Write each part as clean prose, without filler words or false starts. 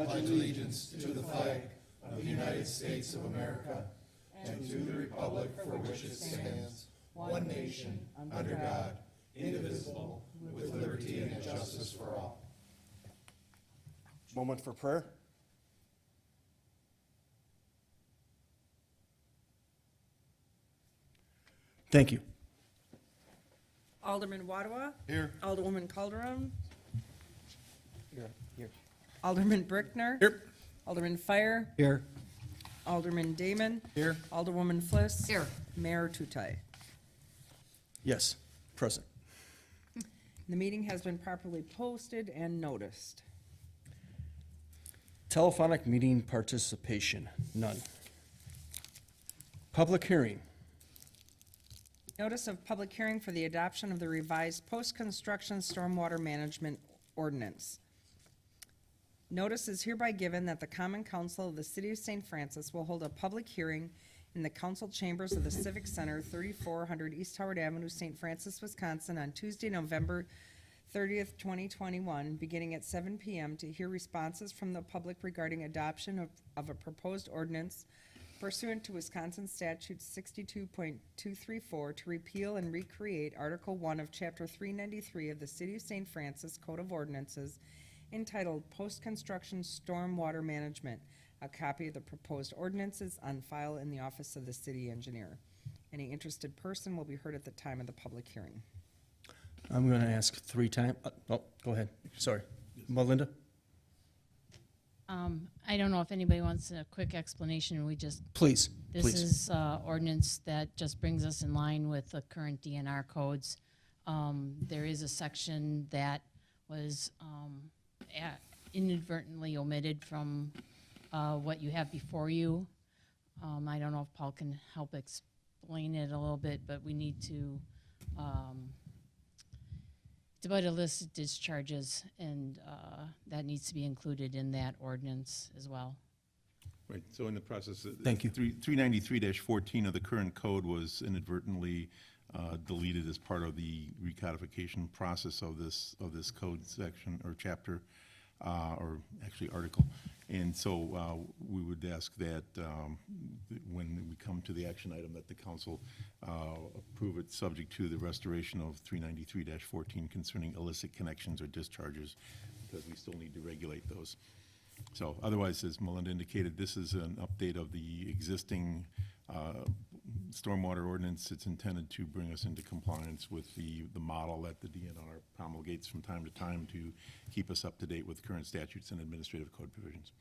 pledge allegiance to the flag of the United States of America and to the republic for which it stands, one nation, under God, indivisible, with liberty and justice for all. Moment for prayer. Thank you. Alderman Wadwa. Here. Alderwoman Calderon. Here. Alderman Brickner. Here. Alderman Fire. Here. Alderman Damon. Here. Alderwoman Fliss. Here. Mayor Tutai. Yes, present. The meeting has been properly posted and noticed. Telephonic meeting participation, none. Public hearing. Notice of public hearing for the adoption of the revised post-construction stormwater management ordinance. Notice is hereby given that the Common Council of the City of St. Francis will hold a public hearing in the council chambers of the Civic Center, 3400 East Howard Avenue, St. Francis, Wisconsin, on Tuesday, November 30th, 2021, beginning at 7 p.m. to hear responses from the public regarding adoption of a proposed ordinance pursuant to Wisconsin Statute 62.234 to repeal and recreate Article 1 of Chapter 393 of the City of St. Francis Code of Ordinances entitled Post-Construction Stormwater Management. A copy of the proposed ordinance is on file in the office of the city engineer. Any interested person will be heard at the time of the public hearing. I'm going to ask 3 times. Oh, go ahead. Sorry. Melinda? I don't know if anybody wants a quick explanation. Please, This please. is ordinance that just brings us in line with the current DNR codes. There is a section that was inadvertently omitted from what you have before you. I don't know if Paul can help explain it a little bit, but we need to, it's about illicit discharges, and that needs to be included in that ordinance as well. Right, so in the process, Thank you. 393-14 of the current code was inadvertently deleted as part of the recodification process of this code section or chapter, or actually article. And so we would ask that when we come to the action item, that the council approve it subject to the restoration of 393-14 concerning illicit connections or discharges, because we still need to regulate those. So otherwise, as Melinda indicated, this is an update of the existing stormwater ordinance. It's intended to bring us into compliance with the model that the DNR promulgates from time to time to keep us up to date with current statutes and administrative code provisions.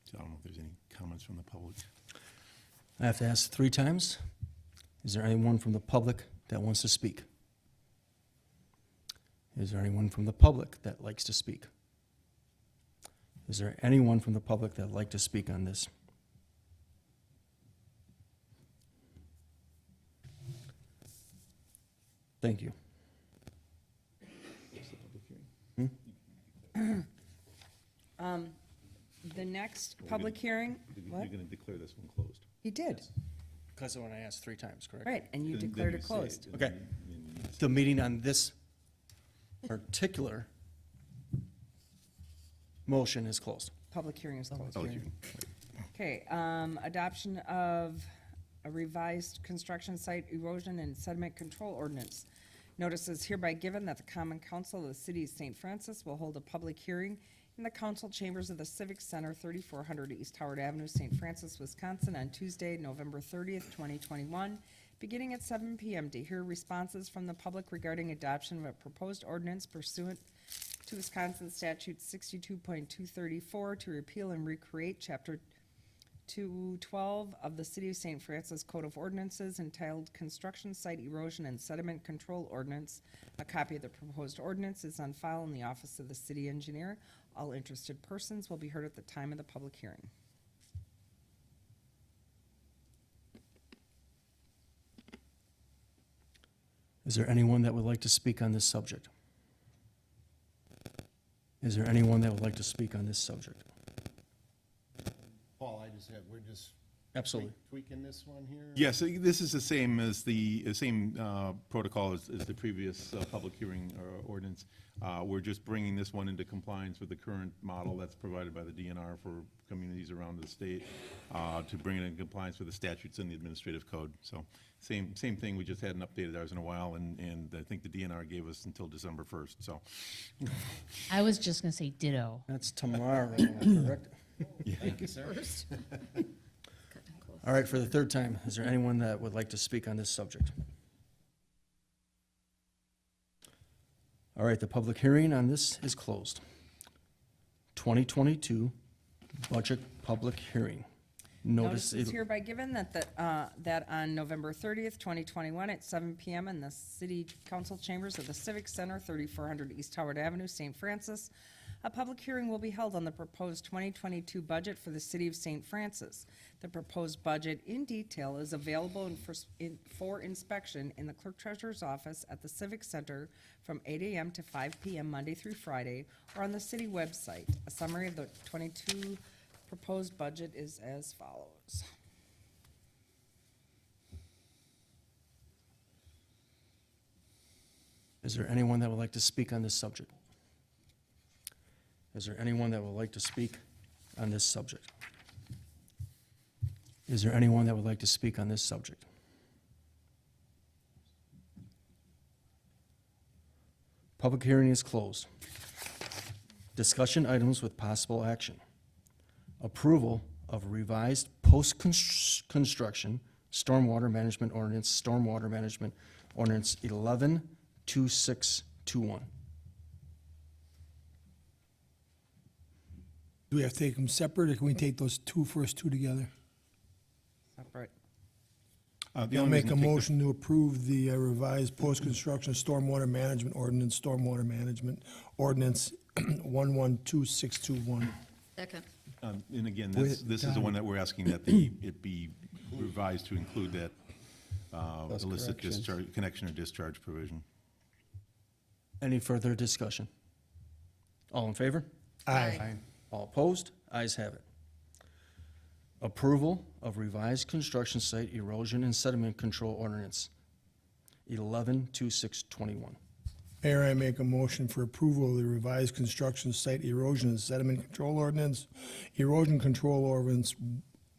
So I don't know if there's any comments from the public. I have to ask 3 times. Is there anyone from the public that wants to speak? Is there anyone from the public that likes to speak? Is there anyone from the public that would like to speak on this? Thank you. The next public hearing, You're what? going to declare this one closed. He did, Because I want to ask 3 times, correct? right, and you Then declared you it say closed. and Okay. then you say- The meeting on this particular motion is closed. Public hearing is closed. Oh, you- Okay, adoption of a revised construction site erosion and sediment control ordinance. Notice is hereby given that the Common Council of the City of St. Francis will hold a public hearing in the council chambers of the Civic Center, 3400 East Howard Avenue, St. Francis, Wisconsin, on Tuesday, November 30th, 2021, beginning at 7 p.m. to hear responses from the public regarding adoption of a proposed ordinance pursuant to Wisconsin Statute 62.234 to repeal and recreate Chapter 212 of the City of St. Francis Code of Ordinances entitled Construction Site Erosion and Sediment Control Ordinance. A copy of the proposed ordinance is on file in the office of the city engineer. All interested persons will be heard at the time of the public hearing. Is there anyone that would like to speak on this subject? Is there anyone that would like to speak on this subject? Paul, we're just Absolutely. tweaking this one here? Yes, this is the same as the same protocol as the previous public hearing ordinance. We're just bringing this one into compliance with the current model that's provided by the DNR for communities around the state, to bring it in compliance with the statutes and the administrative code. So same thing, we just hadn't updated ours in a while, and I think the DNR gave us until December 1st, so. I was just gonna say ditto. That's tomorrow, correct? Thank you, sir. All right, for the third time, is there anyone that would like to speak on this subject? All right, the public hearing on this is closed. 2022 budget public hearing. Notice is hereby given that on November 30th, 2021, at 7 PM in the City Council Chambers of the Civic Center, 3400 East Howard Avenue, St. Francis, a public hearing will be held on the proposed 2022 budget for the City of St. Francis. The proposed budget in detail is available for inspection in the Clerk Treasurer's office at the Civic Center from 8 AM to 5 PM Monday through Friday, or on the city website. A summary of the 22 proposed budget is as follows. Is there anyone that would like to speak on this subject? Is there anyone that would like to speak on this subject? Is there anyone that would like to speak on this subject? Public hearing is closed. Discussion items with possible action. Approval of revised post-construction stormwater management ordinance, 112621. Do we have to take them separate, or can we take those first two together? Separate. The I'll only make reason a to take the- motion to approve the revised post-construction stormwater management ordinance, 112621. Second. And again, With this is the one that we're asking that it be revised to include that illicit discharge, connection or discharge provision. Any further discussion? All in favor? Aye. All opposed? Ayes have it. Approval of revised construction site erosion and sediment control ordinance, 112621. Mayor, I make a motion for approval of the revised construction site erosion and sediment control ordinance, erosion control ordinance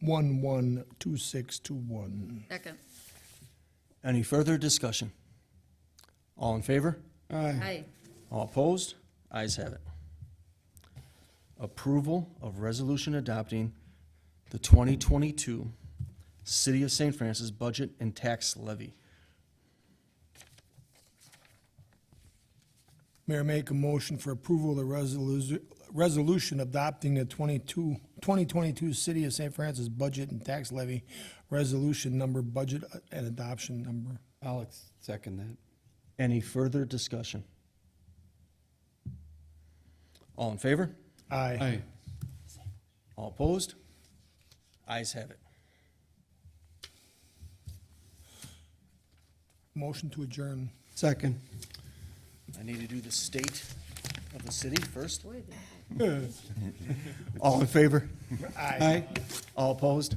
112621. Second. Any further discussion? All in favor? Aye. All opposed? Ayes have it. Approval of resolution adopting the 2022 City of St. Francis budget and tax levy. Mayor, make a motion for approval of the resolution adopting the 2022 City of St. Francis budget and tax levy, resolution number, budget and adoption number. I'll second that. Any further discussion? All in favor? Aye. All opposed? Ayes have it. Motion to adjourn. Second. I need to do the state of the city first. Boy, All in favor? Aye. All opposed?